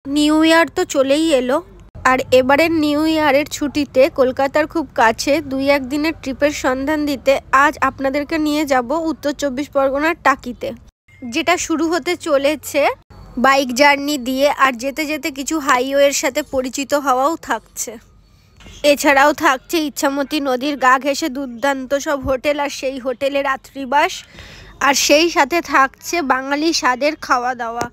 New year তো চলেই এলো, আর এবারের নিউ ইয়ারের ছুটিতে কলকাতার খুব কাছে 2-1 দিনের ট্রিপের সন্ধান দিতে আজ আপনাদেরকে নিয়ে যাব উত্তর 24 পরগনার টাকিতে, যেটা শুরু হতে চলেছে বাইক জার্নি দিয়ে, আর যেতে যেতে কিছু হাইওয়ের সাথে পরিচিত হওয়াও থাকছে। এছাড়াও থাকছে ইচ্ছামতি নদীর গা ঘেঁষে দুর্দান্ত সব হোটেল, আর সেই হোটেলে রাত্রিবাস, আর সেই সাথে থাকছে বাঙালি স্বাদের খাওয়া দাওয়া।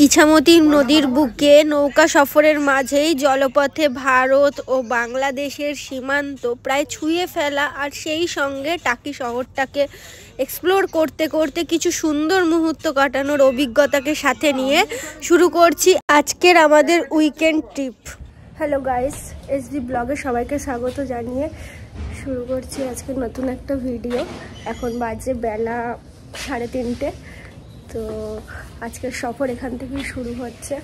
ইছামতি নদীর বুকে নৌকা সফরের মাঝেই জলপথে ভারত ও বাংলাদেশের সীমান্ত প্রায় ছুঁয়ে ফেলা, আর সেই সঙ্গে টাকি শহরটাকে এক্সপ্লোর করতে করতে কিছু সুন্দর মুহূর্ত কাটানোর অভিজ্ঞতাকে সাথে নিয়ে শুরু করছি আজকের আমাদের weekend trip. Hello guys, SD ব্লগে সবাইকে স্বাগত জানিয়ে শুরু করছি আজকে নতুন একটা ভিডিও। এখন বাজে বেলা 3:30। তো আজকের সফর এখান থেকেই শুরু হচ্ছে।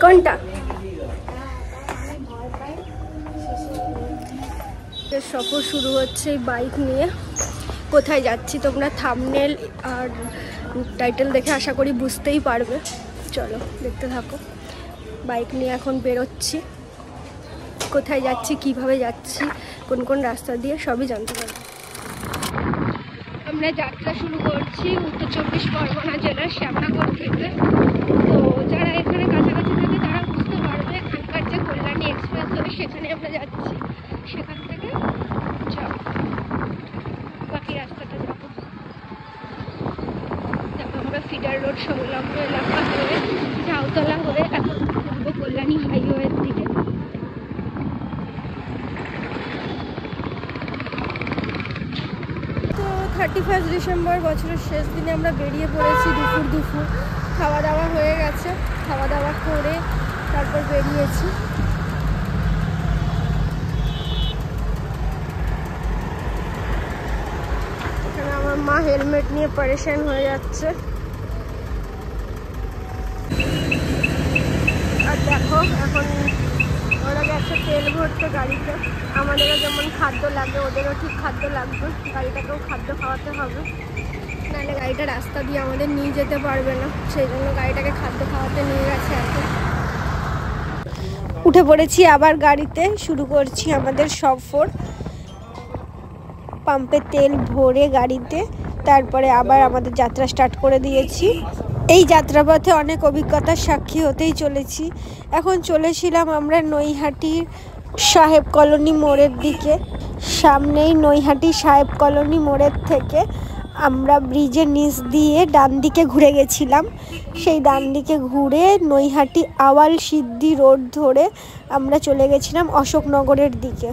কোনটা সফর শুরু হচ্ছে বাইক নিয়ে। কোথায় যাচ্ছি তোমরা থাম্বনেল আর টাইটেল দেখে আশা করি বুঝতেই পারবে। চলো দেখতে থাকো। বাইক নিয়ে এখন বেরোচ্ছি। কোথায় যাচ্ছি, কিভাবে যাচ্ছি, কোন কোন রাস্তা দিয়ে সবই জানতে পারবো। আমরা যাত্রা শুরু করছি উত্তর 24 পরগনা জেলার শ্যামনগর থেকে। তো যারা এখানে কাছাকাছি থাকে তারা বুঝতে পারবে, এখানকার যে কল্যাণী এক্সপ্রেস ওয়ে সেখানে আমরা যাচ্ছি। সেখান থেকে বাকি রাস্তাটা যাবো। তারপর আমরা ফিডার রোড সংলগ্ন এলাকা হয়ে ঝাউতলা হয়ে এখন ঘুরবো কল্যাণী হাইওয়ের দিকে। তো 31 ডিসেম্বর বছরের শেষ দিনে আমরা বেরিয়ে পড়েছি দুপুর। খাওয়া দাওয়া হয়ে গেছে, খাওয়া দাওয়া করে তারপর বেরিয়েছি। এখানে আমার মা হেলমেট নিয়ে পরেশান হয়ে যাচ্ছে। আর দেখো এখন ওরা গেছে তেল ভরতে গাড়িতে। আমাদেরও যেমন খাদ্য লাগে ওদেরও ঠিক খাদ্য লাগবে, গাড়িটাকেও খাদ্য খাওয়াতে হবে, নাহলে গাড়িটা রাস্তা দিয়ে আমাদের নিয়ে যেতে পারবে না। সেই জন্য গাড়িটাকে খাদ্য খাওয়াতে নিয়ে গেছে। এখন উঠে পড়েছি আবার গাড়িতে, শুরু করছি আমাদের সফর। পাম্পে তেল ভরে গাড়িতে তারপরে আবার আমাদের যাত্রা স্টার্ট করে দিয়েছি। এই যাত্রাপথে অনেক অভিজ্ঞতার সাক্ষী হতেই চলেছি। এখন চলেছিলাম আমরা নৈহাটির সাহেব কলোনি মোড়ের দিকে। সামনেই নৈহাটি সাহেব কলোনি মোড়ের থেকে আমরা ব্রিজের নিচ দিয়ে ডান দিকে ঘুরে গেছিলাম। সেই ডান দিকে ঘুরে নৈহাটি আওয়াল সিদ্ধি রোড ধরে আমরা চলে গেছিলাম অশোকনগরের দিকে।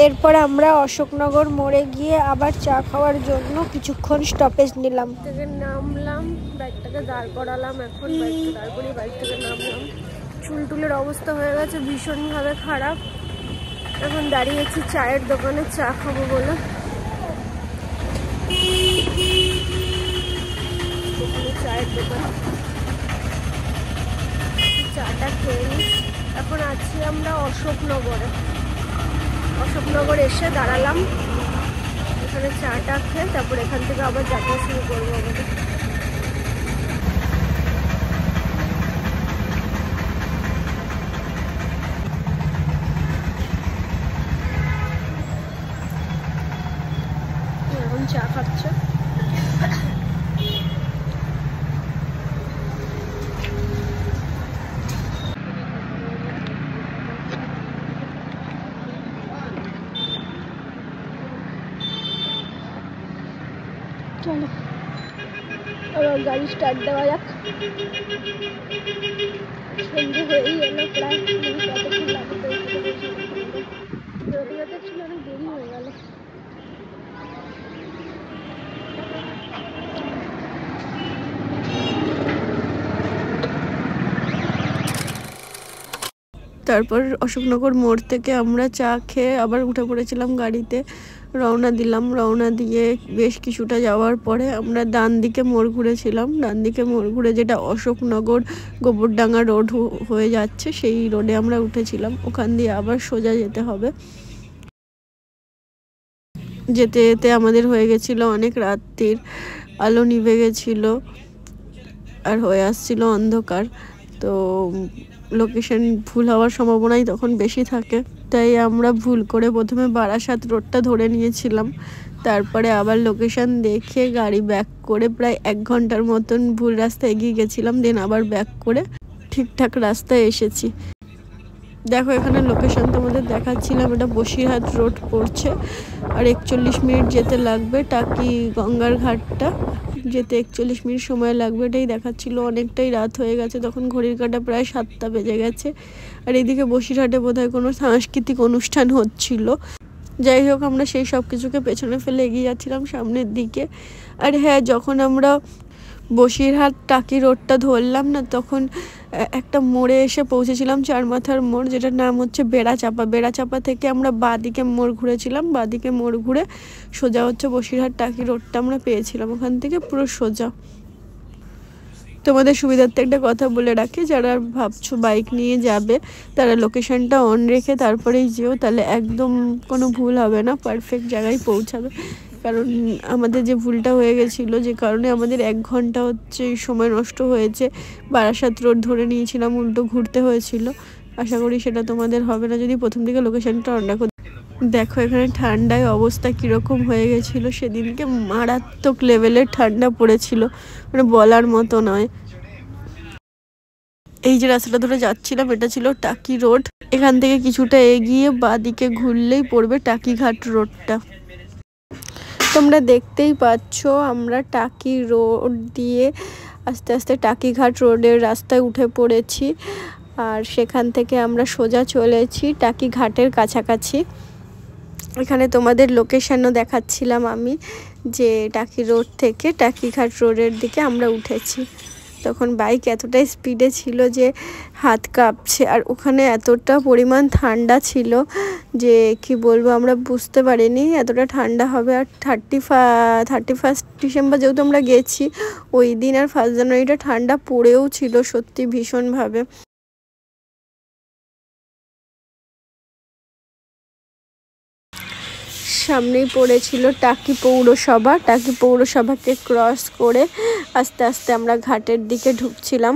এরপর আমরা অশোকনগর মোড়ে গিয়ে আবার চা খাওয়ার জন্য কিছুক্ষণ স্টপেজ নিলাম। থেকে নামলাম, বাইকটাকে দাঁড় করালাম। এখন বাইকটা দাঁড় করিয়ে বাইক থেকে নামলাম। চুলটুলের অবস্থা হয়ে গেছে ভীষণভাবে খারাপ। এখন দাঁড়িয়েছি চায়ের দোকানে চা খাবো বলে। চায়ের দোকান, চাটা খেয়ে নিই। এখন আছি আমরা অশোকনগরে। অশোকনগর এসে দাঁড়ালাম, এখানে চাটা খেয়ে তারপর এখান থেকে আবার যাত্রা শুরু করবো আমাদের। এখন চা খাচ্ছে। চলো আবার গাড়ি স্টার্ট দেওয়া যাক। সন্ধে হয়েই এলো প্রায়। রবিবারে ছিল, অনেক দেরি হয়ে গেল। তারপর অশোকনগর মোড় থেকে আমরা চা খেয়ে আবার উঠে পড়েছিলাম গাড়িতে। রওনা দিলাম। রওনা দিয়ে বেশ কিছুটা যাওয়ার পরে আমরা ডান দিকে মোড় ঘুরেছিলাম। ডান দিকে মোড় ঘুরে যেটা অশোকনগর গোবরডাঙ্গা রোড হয়ে যাচ্ছে সেই রোডে আমরা উঠেছিলাম। ওখান দিয়ে আবার সোজা যেতে হবে। যেতে যেতে আমাদের হয়ে গেছিলো অনেক রাত্রির, আলো নিভে গেছিলো আর হয়ে আসছিল অন্ধকার। তো লোকেশন ভুল হওয়ার সম্ভাবনাই তখন বেশি থাকে, তাই আমরা ভুল করে প্রথমে বারাসাত রোডটা ধরে নিয়েছিলাম। তারপরে আবার লোকেশন দেখে গাড়ি ব্যাক করে প্রায় 1 ঘন্টার মতন ভুল রাস্তায় এগিয়ে গেছিলাম। দেন আবার ব্যাক করে ঠিকঠাক রাস্তায় এসেছি। দেখো এখানে লোকেশন তোমাদের দেখাচ্ছিলাম, এটা বসিরহাট রোড পড়ছে আর 41 মিনিট যেতে লাগবে। টাকি গঙ্গার ঘাটটা যেতে 41 মিনিট সময় লাগবে, এটাই দেখাচ্ছিল। অনেকটাই রাত হয়ে গেছে তখন, ঘড়ির কাঁটা প্রায় 7টা বেজে গেছে। আর এইদিকে বসিরহাটে বোধহয় কোনো সাংস্কৃতিক অনুষ্ঠান হচ্ছিল। যাই হোক, আমরা সেই সব কিছুকে পেছনে ফেলে এগিয়ে যাচ্ছিলাম সামনের দিকে। আর হ্যাঁ, যখন আমরা বসিরহাট টাকি রোডটা ধরলাম না, তখন একটা মোড়ে এসে পৌঁছেছিলাম, চারমাথার মোড়, যেটার নাম হচ্ছে বেড়াচাপা। বেড়াচাপা থেকে আমরা বাঁদিকে মোড় ঘুরেছিলাম। বাঁদিকে মোড় ঘুরে সোজা হচ্ছে বসিরহাট টাকি রোডটা আমরা পেয়েছিলাম, ওখান থেকে পুরো সোজা। তোমাদের সুবিধার্থে একটা কথা বলে রাখি, যারা ভাবছো বাইক নিয়ে যাবে তারা লোকেশনটা অন রেখে তারপরেই যেও, তাহলে একদম কোনো ভুল হবে না, পারফেক্ট জায়গায় পৌঁছাবে। কারণ আমাদের যে ভুলটা হয়ে গেছিলো, যে কারণে আমাদের 1 ঘন্টা হচ্ছে সময় নষ্ট হয়েছে, বারাসাত রোড ধরে নিয়েছিলাম, উল্টো ঘুরতে হয়েছিল। আশা করি সেটা তোমাদের হবে না যদি প্রথম দিকে লোকেশনটা অন রাখো। দেখো এখানে ঠান্ডায় অবস্থা কীরকম হয়ে গেছিলো, সেদিনকে মারাত্মক লেভেলের ঠান্ডা পড়েছিল, মানে বলার মতো নয়। এই যে রাস্তাটা ধরে যাচ্ছিলাম এটা ছিল টাকি রোড। এখান থেকে কিছুটা এগিয়ে বাঁদিকে ঘুরলেই পড়বে টাকিঘাট রোডটা। তোমরা দেখতেই পাচ্ছ আমরা টাকি রোড দিয়ে আস্তে আস্তে টাকিঘাট রোডের রাস্তায় উঠে পড়েছি। আর সেখান থেকে আমরা সোজা চলেছি টাকিঘাটের কাছাকাছি। এখানে তোমাদের লোকেশনও দেখাচ্ছিলাম আমি, যে টাকি রোড থেকে টাকিঘাট রোডের দিকে আমরা উঠেছি। তখন বাইক এতটাই স্পিডে ছিল যে হাত কাঁপছে, আর ওখানে এতটা পরিমাণ ঠান্ডা ছিল যে কি বলবো, আমরা বুঝতে পারিনি এতটা ঠান্ডা হবে। আর 31 ডিসেম্বর যেহেতু আমরা গেছি ওই দিন, আর 1 জানুয়ারিটা ঠান্ডা পড়েও ছিল সত্যি ভীষণভাবে। সামনেই পড়েছিল টাকি পৌরসভা। টাকি পৌরসভাকে ক্রস করে আস্তে আস্তে আমরা ঘাটের দিকে ঢুকছিলাম।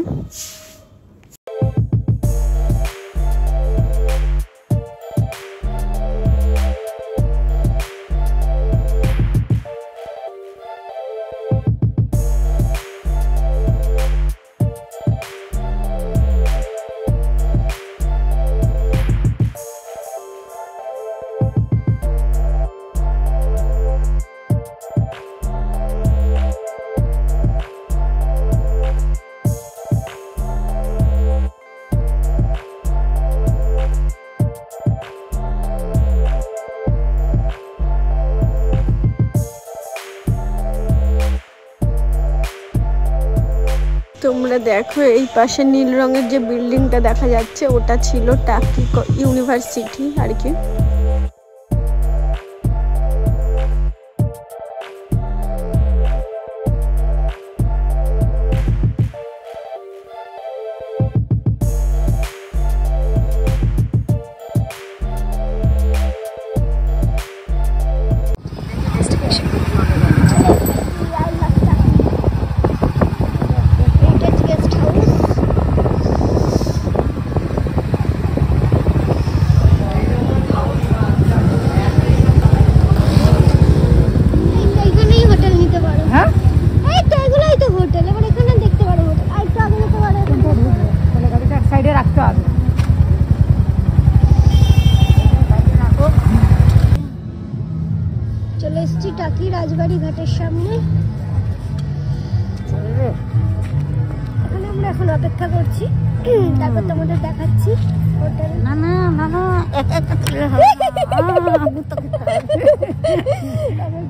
তোমরা দেখো এই পাশে নীল রঙের যে বিল্ডিংটা দেখা যাচ্ছে ওটা ছিল টাকি ইউনিভার্সিটি আর কি। চলে এসেছি টাকি রাজবাড়ি ঘাটের সামনে। এখানে আমরা এখন অপেক্ষা করছি, তারপর তোমাদের দেখাচ্ছি হোটেল। না না না না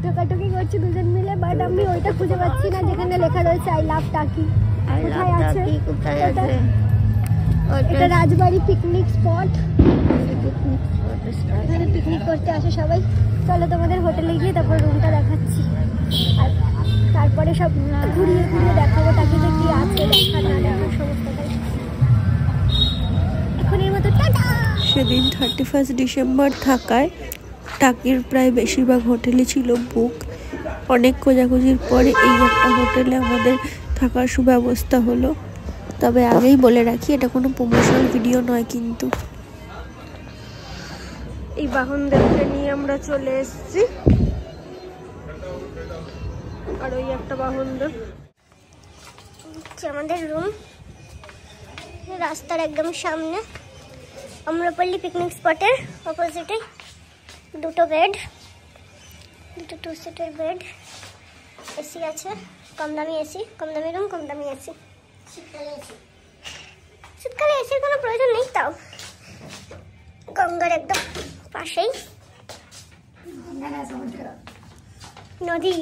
ঠোকাঠুকি করছি দুজন মিলে, বাট আমি ওইটা খুঁজে পাচ্ছি না যেখানে লেখা রয়েছে আই লাভ টাকি। কোথায় আছে? এটা রাজবাড়ি পিকনিক স্পট। এখানে পিকনিক করতে আসে সবাই। চলো তোমাদের হোটেলে গিয়ে তারপর রুমটা দেখাচ্ছি, আর তারপরে সব ঘুরিয়ে ঘুরিয়ে দেখাবো টাকিতে কি আছে দেখার না দেখার সমস্তটাই। এখনের মতো টাটা। সেদিন 31 ডিসেম্বর থাকায় টাকির প্রায় বেশিরভাগ হোটেলই ছিল বুক। অনেক খোঁজাখুঁজির পরে এই একটা হোটেলে আমাদের থাকার সুব্যবস্থা হলো। তবে আগেই বলে রাখি, এটা কোনো প্রমোশনাল ভিডিও নয় কিন্তু। এই বাহনদেরকে নিয়ে আমরা চলে এসেছি, আর ওই একটা বাহনদের আমাদের রুম রাস্তার একদম সামনে, আম্রপল্লী পিকনিক স্পটের অপোজিটে। দুটো বেড, দুটো 2 সিটের বেড, এসি আছে, কম দামি এসি, কম দামি রুম, কম দামি এসি। শীতকালে এসির কোনো প্রয়োজন নেই, তাও গঙ্গার একদম পাশেই নদী,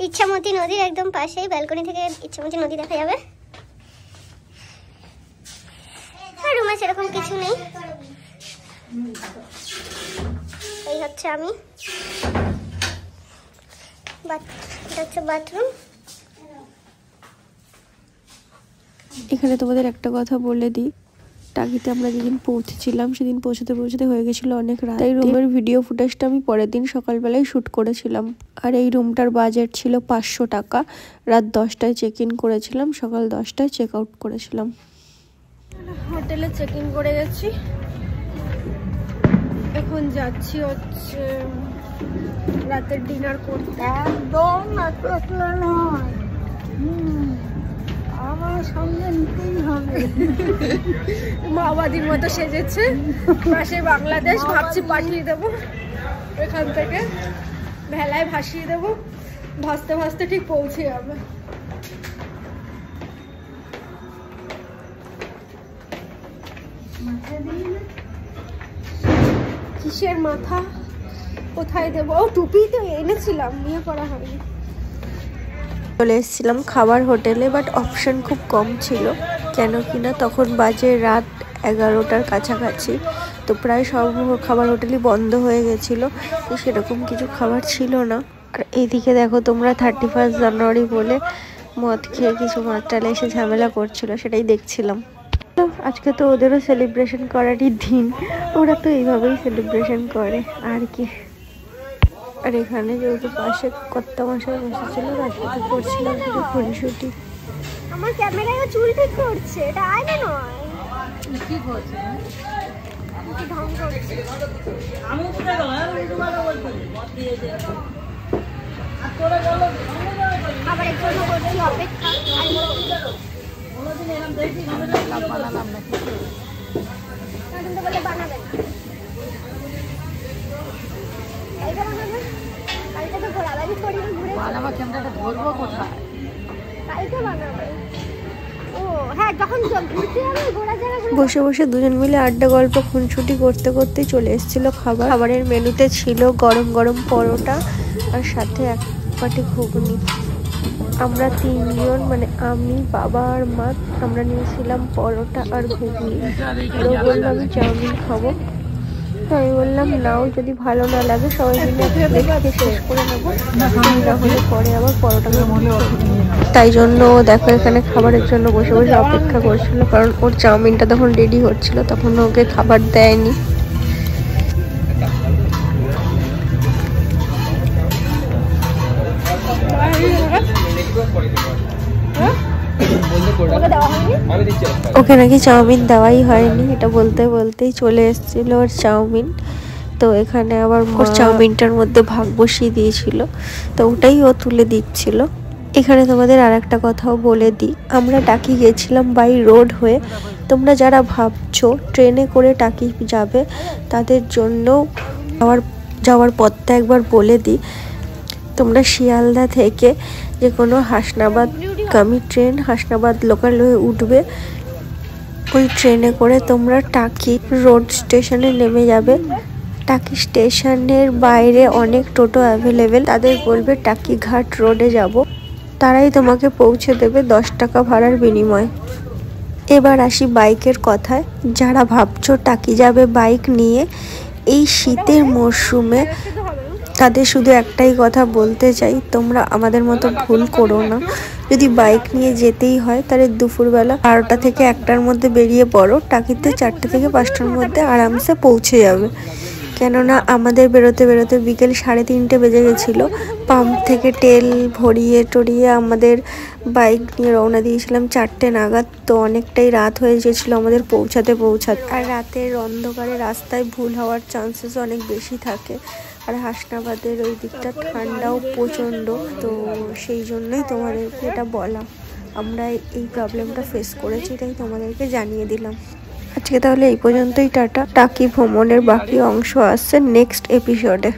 ইচ্ছামতি নদীর একদম পাশেই। ব্যালকনি থেকে ইচ্ছামতি নদী দেখা যাবে। আর রুমে সেরকম কিছু নেই। এই হচ্ছে আমি, এটা হচ্ছে বাথরুম। এখানে তোমাদের একটা কথা বলে দিই, টাকিতে আমরা যেদিন পৌঁছেছিলাম সেদিন পৌঁছতে হয়ে গেছিলো অনেক রাত। এই রুমের ভিডিও ফুটেজটা আমি পরের দিন সকালবেলায় শ্যুট করেছিলাম। আর এই রুমটার বাজেট ছিল 500 টাকা। রাত 10টায় চেক ইন করেছিলাম, সকাল 10টায় চেক আউট করেছিলাম। হোটেলে চেক ইন করে গেছি, এখন যাচ্ছি হচ্ছে রাতের ডিনার করতে। একদম একলা নয়, আমার সঙ্গে নিতেই হবে। মাওবাদীর মতো সেজেছে, পাশে বাংলাদেশ। ভাবছি পাঠিয়ে দেবো এখান থেকে, ভেলায় ভাসিয়ে দেবো, ভাসতে ভাসতে ঠিক পৌঁছে যাবে। কিসের মাথা, কোথায় দেবো? ও টুপি তো এনেছিলাম, নিয়ে করা হয়নি। চলে এসেছিলাম খাবার হোটেলে, বাট অপশন খুব কম ছিল, কেন কিনা তখন বাজে রাত 11টার কাছাকাছি। তো প্রায় সব খাবার হোটেলই বন্ধ হয়ে গেছিলো, তো সেরকম কিছু খাবার ছিল না। আর এইদিকে দেখো তোমরা 31 জানুয়ারি বলে মদ খেয়ে কিছু মাত্রালে এসে ঝামেলা করছিল, সেটাই দেখছিলাম। আজকে তো ওদেরও সেলিব্রেশন করারই দিন, ওরা তো এইভাবেই সেলিব্রেশন করে আর কি। আর এখানে যেহেতু পাশে কর্তা মশাই বসেছিল, তার সাথে করছিলাম কিছু ফটোশুটি। আমার ক্যামেরায় চুল ঠিক করছে, এটা আয়না নয়। কি করছে? কি ঢং করছে। আমি উঠে গেলাম, তোমাকে বলছি মত দিয়েছে। আর তোরা বলো আবার এর জন্য করছি অপেক্ষা। কোনোদিন এরকম দেখি না, বানালাম না কিছু। কিন্তু বলে বানাবে না, এইটা বানাবে। কালকে তো ঘোরাবাড়ি করি ঘুরে, বানাবো ক্যামেরাটা ধরবো কোথায়? কালকে বানাবে। ও হ্যাঁ, যখন ঘুরতে যাবে ঘোরা জায়গা বসে বসে দুজন মিলে আড্ডা গল্প খুনসুটি করতে করতেই চলে এসেছিল খাবার। খাবারের মেনুতে ছিল গরম গরম পরোটা আর সাথে এক পাটি ঘুগনি। আমরা 3 জন, মানে আমি, বাবা আর মা, আমরা নিয়েছিলাম পরোটা আর ঘুগনি। তো বললাম আমি চাউমিন খাবো, তো আমি বললাম নাও, যদি ভালো না লাগে সবাই মিলে দেখে শেষ করে নেবো, না হলে পরে আবার পরোটা। তাই জন্য দেখো এখানে খাবারের জন্য বসে বসে অপেক্ষা করছিল, কারণ ওর চাউমিনটা তখন রেডি হচ্ছিল, তখন ওকে খাবার দেয়নি। ওকে নাকি চাউমিন দেওয়াই হয়নি, এটা বলতে বলতেই চলে এসেছিল ওর চাউমিন। তো এখানে আবার ওর চাউমিনটার মধ্যে ভাগ বসিয়ে দিয়েছিল, তো ওটাই ও তুলে দিচ্ছিল। এখানে তোমাদের আর একটা কথাও বলে দিই, আমরা টাকি গেছিলাম বাই রোড হয়ে। তোমরা যারা ভাবছো ট্রেনে করে টাকি যাবে, তাদের জন্য যাওয়ার পথটা একবার বলে দিই। তোমরা শিয়ালদা থেকে যে কোনো হাসনাবাদগামী ট্রেন, হাসনাবাদ লোকাল হয়ে উঠবে। ওই ট্রেনে করে তোমরা টাকি রোড স্টেশনে নেমে যাবে। টাকি স্টেশনের বাইরে অনেক টোটো অ্যাভেলেবেল, তাদের বলবে টাকি ঘাট রোডে যাব, তারাই তোমাকে পৌঁছে দেবে 10 টাকা ভাড়ার বিনিময়ে। এবার আসি বাইকের কথায়। যারা ভাবছো টাকি যাবে বাইক নিয়ে, এই শীতের মরশুমে তাদের শুধু একটাই কথা বলতে চাই, তোমরা আমাদের মতো ভুল করো না। যদি বাইক নিয়ে যেতেই হয় তাহলে দুপুরবেলা 12টা থেকে 1টার মধ্যে বেরিয়ে পড়ো, টাকিতে 4টে থেকে 5টার মধ্যে আরামসে পৌঁছে যাবে। কেননা আমাদের বেরোতে বেরোতে বিকেল 3:30 বেজে গেছিলো। পাম্প থেকে তেল ভরিয়ে টরিয়ে আমাদের বাইক নিয়ে রওনা দিয়েছিলাম 4টে নাগাদ। তো অনেকটাই রাত হয়ে গেছিলো আমাদের পৌঁছাতে। আর রাতের অন্ধকারে রাস্তায় ভুল হওয়ার চান্সেস অনেক বেশি থাকে। আর হাসনাবাদের ওই দিকটা ঠান্ডাও প্রচণ্ড, তো সেই জন্যই তোমাদেরকে এটা বলা। আমরা এই প্রবলেমটা ফেস করেছি, তাই তোমাদেরকে জানিয়ে দিলাম। আজকে তাহলে এই পর্যন্তই, টাটা। টাকি ভ্রমণের বাকি অংশ আসছে নেক্সট এপিসোডে।